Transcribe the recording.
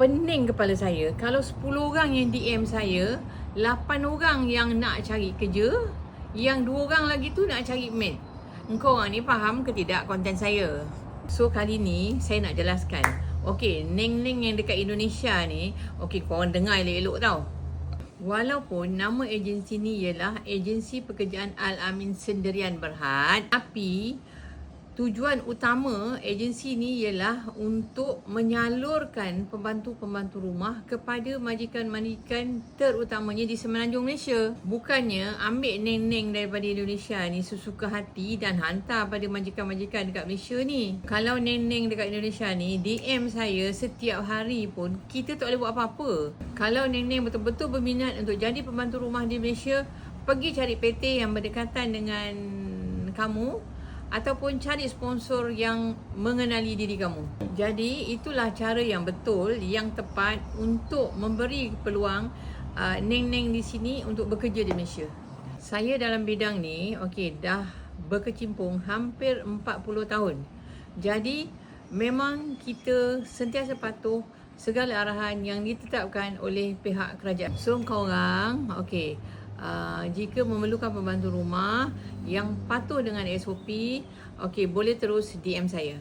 Pening kepala saya kalau 10 orang yang DM saya, 8 orang yang nak cari kerja, yang 2 orang lagi tu nak cari maid. Engkau orang ni faham ke tidak konten saya? So kali ni saya nak jelaskan. Okey, Neng-Neng yang dekat Indonesia ni, okey korang dengar elok-elok tau. Walaupun nama agensi ni ialah Agensi Pekerjaan Al-Amin Sendirian Berhad, tapi tujuan utama agensi ni ialah untuk menyalurkan pembantu-pembantu rumah kepada majikan-majikan terutamanya di Semenanjung Malaysia. Bukannya ambil neng-neng daripada Indonesia ni sesuka hati dan hantar pada majikan-majikan dekat Malaysia ni. Kalau neng-neng dekat Indonesia ni DM saya setiap hari pun, kita tak boleh buat apa-apa. Kalau neng-neng betul-betul berminat untuk jadi pembantu rumah di Malaysia, pergi cari PT yang berdekatan dengan kamu ataupun cari sponsor yang mengenali diri kamu. Jadi itulah cara yang betul, yang tepat untuk memberi peluang neng-neng di sini untuk bekerja di Malaysia. Saya dalam bidang ni dah berkecimpung hampir 40 tahun. Jadi memang kita sentiasa patuh segala arahan yang ditetapkan oleh pihak kerajaan. So korang jika memerlukan pembantu rumah yang patuh dengan SOP, boleh terus DM saya.